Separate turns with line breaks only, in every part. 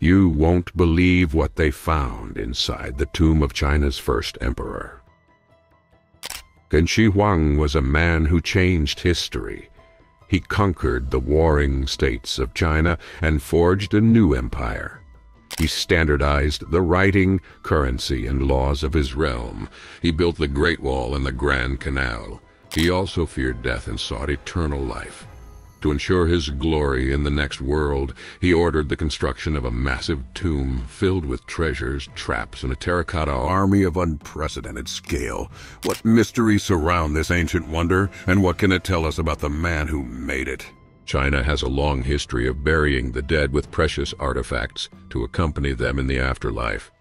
You won't believe what they found inside the tomb of China's first emperor. Qin Shi Huang was a man who changed history. He conquered the warring states of China and forged a new empire. He standardized the writing, currency, and laws of his realm. He built the Great Wall and the Grand Canal. He also feared death and sought eternal life. To ensure his glory in the next world, he ordered the construction of a massive tomb filled with treasures, traps, and a terracotta army of unprecedented scale. What mysteries surround this ancient wonder, and what can it tell us about the man who made it? China has a long history of burying the dead with precious artifacts to accompany them in the afterlife.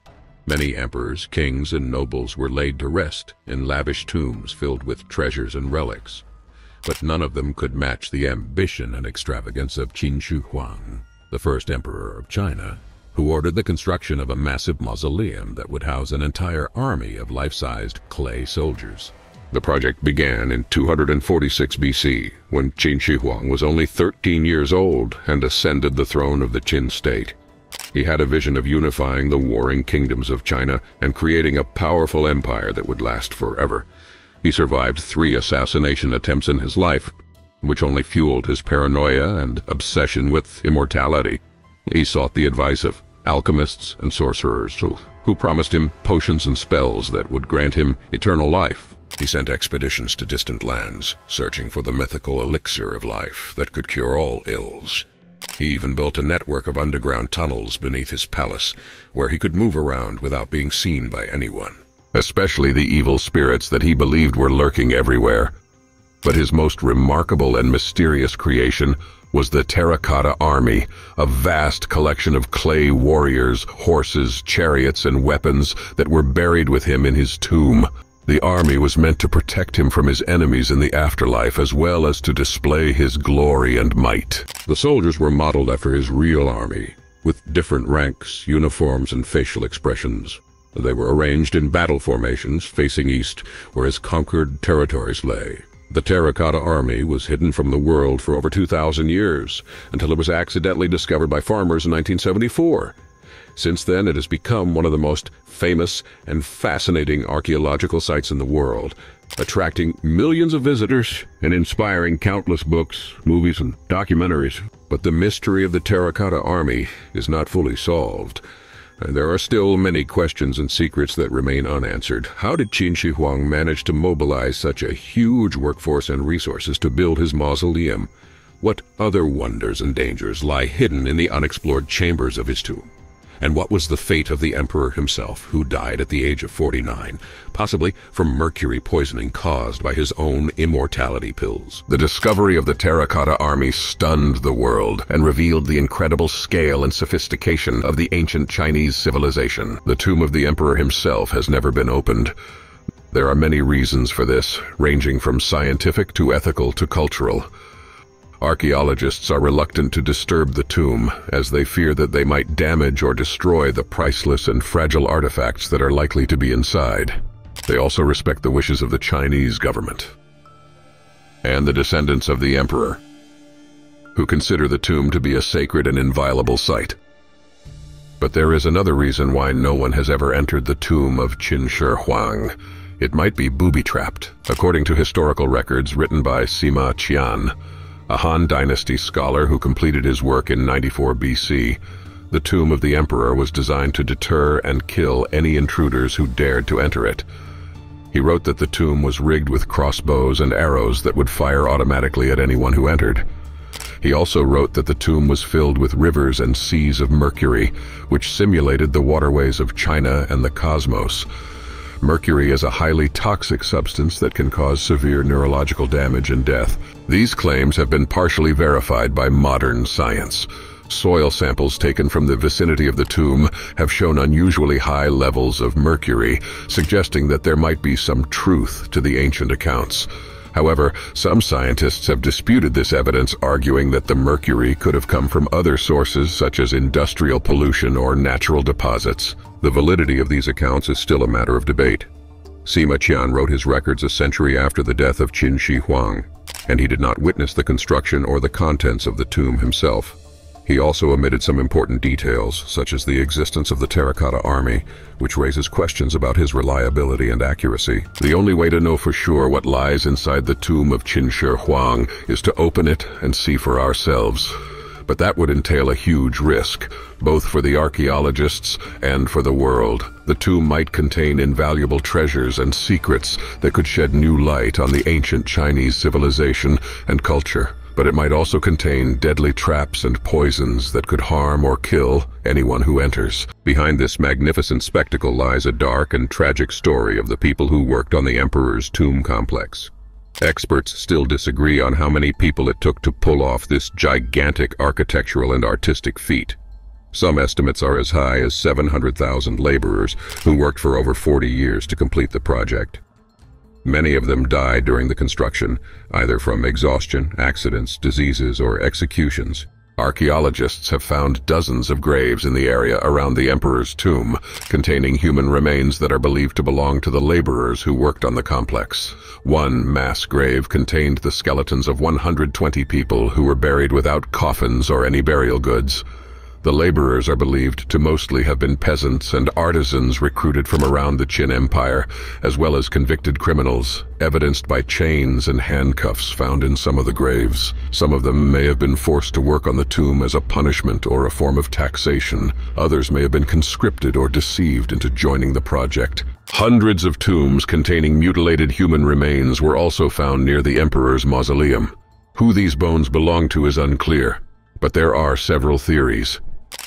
Many emperors, kings, and nobles were laid to rest in lavish tombs filled with treasures and relics. But none of them could match the ambition and extravagance of Qin Shi Huang, the first emperor of China, who ordered the construction of a massive mausoleum that would house an entire army of life-sized clay soldiers. The project began in 246 BC, when Qin Shi Huang was only 13 years old and ascended the throne of the Qin state. He had a vision of unifying the warring kingdoms of China and creating a powerful empire that would last forever. He survived 3 assassination attempts in his life, which only fueled his paranoia and obsession with immortality. He sought the advice of alchemists and sorcerers who promised him potions and spells that would grant him eternal life. He sent expeditions to distant lands, searching for the mythical elixir of life that could cure all ills. He even built a network of underground tunnels beneath his palace, where he could move around without being seen by anyone, especially the evil spirits that he believed were lurking everywhere. But his most remarkable and mysterious creation was the Terracotta Army, a vast collection of clay warriors, horses, chariots, and weapons that were buried with him in his tomb. The army was meant to protect him from his enemies in the afterlife, as well as to display his glory and might. The soldiers were modeled after his real army, with different ranks, uniforms, and facial expressions. They were arranged in battle formations facing east, where his conquered territories lay. The Terracotta Army was hidden from the world for over 2,000 years, until it was accidentally discovered by farmers in 1974. Since then, it has become one of the most famous and fascinating archaeological sites in the world, attracting millions of visitors and inspiring countless books, movies, and documentaries. But the mystery of the Terracotta Army is not fully solved. And there are still many questions and secrets that remain unanswered. How did Qin Shi Huang manage to mobilize such a huge workforce and resources to build his mausoleum? What other wonders and dangers lie hidden in the unexplored chambers of his tomb? And what was the fate of the emperor himself, who died at the age of 49, possibly from mercury poisoning caused by his own immortality pills? The discovery of the Terracotta Army stunned the world and revealed the incredible scale and sophistication of the ancient Chinese civilization. The tomb of the emperor himself has never been opened. There are many reasons for this, ranging from scientific to ethical to cultural. Archaeologists are reluctant to disturb the tomb, as they fear that they might damage or destroy the priceless and fragile artifacts that are likely to be inside. They also respect the wishes of the Chinese government and the descendants of the emperor, who consider the tomb to be a sacred and inviolable site. But there is another reason why no one has ever entered the tomb of Qin Shi Huang. It might be booby-trapped. According to historical records written by Sima Qian, a Han Dynasty scholar who completed his work in 94 BC, the tomb of the emperor was designed to deter and kill any intruders who dared to enter it. He wrote that the tomb was rigged with crossbows and arrows that would fire automatically at anyone who entered. He also wrote that the tomb was filled with rivers and seas of mercury, which simulated the waterways of China and the cosmos. Mercury is a highly toxic substance that can cause severe neurological damage and death. These claims have been partially verified by modern science. Soil samples taken from the vicinity of the tomb have shown unusually high levels of mercury, suggesting that there might be some truth to the ancient accounts. However, some scientists have disputed this evidence, arguing that the mercury could have come from other sources such as industrial pollution or natural deposits. The validity of these accounts is still a matter of debate. Sima Qian wrote his records a century after the death of Qin Shi Huang, and he did not witness the construction or the contents of the tomb himself. He also omitted some important details, such as the existence of the Terracotta Army, which raises questions about his reliability and accuracy. The only way to know for sure what lies inside the tomb of Qin Shi Huang is to open it and see for ourselves. But that would entail a huge risk, both for the archaeologists and for the world. The tomb might contain invaluable treasures and secrets that could shed new light on the ancient Chinese civilization and culture. But it might also contain deadly traps and poisons that could harm or kill anyone who enters. Behind this magnificent spectacle lies a dark and tragic story of the people who worked on the Emperor's tomb complex. Experts still disagree on how many people it took to pull off this gigantic architectural and artistic feat. Some estimates are as high as 700,000 laborers who worked for over 40 years to complete the project. Many of them died during the construction, either from exhaustion, accidents, diseases, or executions. Archaeologists have found dozens of graves in the area around the Emperor's tomb, containing human remains that are believed to belong to the laborers who worked on the complex. One mass grave contained the skeletons of 120 people who were buried without coffins or any burial goods. The laborers are believed to mostly have been peasants and artisans recruited from around the Qin Empire, as well as convicted criminals, evidenced by chains and handcuffs found in some of the graves. Some of them may have been forced to work on the tomb as a punishment or a form of taxation. Others may have been conscripted or deceived into joining the project. Hundreds of tombs containing mutilated human remains were also found near the Emperor's mausoleum. Who these bones belong to is unclear, but there are several theories.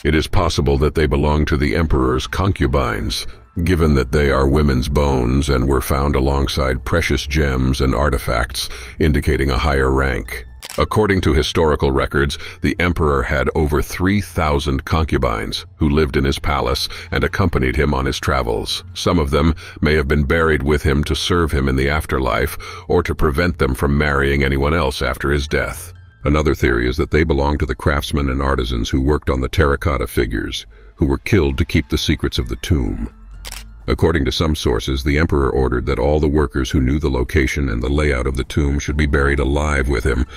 It is possible that they belong to the Emperor's concubines, given that they are women's bones and were found alongside precious gems and artifacts, indicating a higher rank. According to historical records, the Emperor had over 3,000 concubines who lived in his palace and accompanied him on his travels. Some of them may have been buried with him to serve him in the afterlife or to prevent them from marrying anyone else after his death. Another theory is that they belong to the craftsmen and artisans who worked on the terracotta figures, who were killed to keep the secrets of the tomb. According to some sources, the Emperor ordered that all the workers who knew the location and the layout of the tomb should be buried alive with him,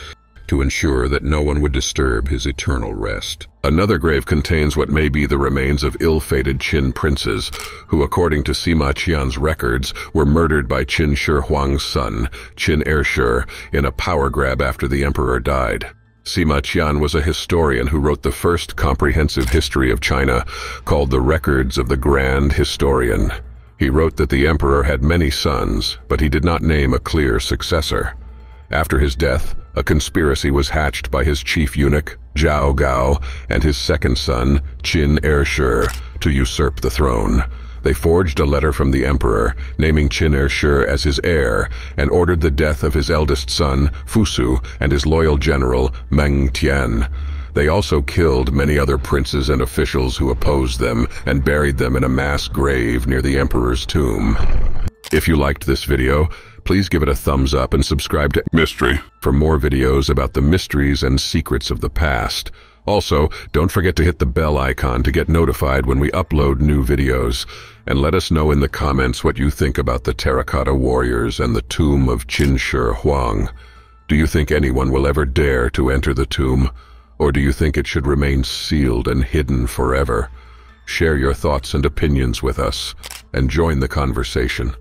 to ensure that no one would disturb his eternal rest. Another grave contains what may be the remains of ill-fated Qin princes, who, according to Sima Qian's records, were murdered by Qin Shi Huang's son, Qin Ershi, in a power grab after the emperor died. Sima Qian was a historian who wrote the first comprehensive history of China, called the Records of the Grand Historian. He wrote that the emperor had many sons, but he did not name a clear successor. After his death, a conspiracy was hatched by his chief eunuch, Zhao Gao, and his second son, Qin Ershi, to usurp the throne. They forged a letter from the emperor, naming Qin Ershi as his heir, and ordered the death of his eldest son, Fusu, and his loyal general, Meng Tian. They also killed many other princes and officials who opposed them, and buried them in a mass grave near the emperor's tomb. If you liked this video, please give it a thumbs up and subscribe to Mystery for more videos about the mysteries and secrets of the past. Also, don't forget to hit the bell icon to get notified when we upload new videos. And let us know in the comments what you think about the Terracotta Warriors and the tomb of Qin Shi Huang. Do you think anyone will ever dare to enter the tomb? Or do you think it should remain sealed and hidden forever? Share your thoughts and opinions with us, and join the conversation.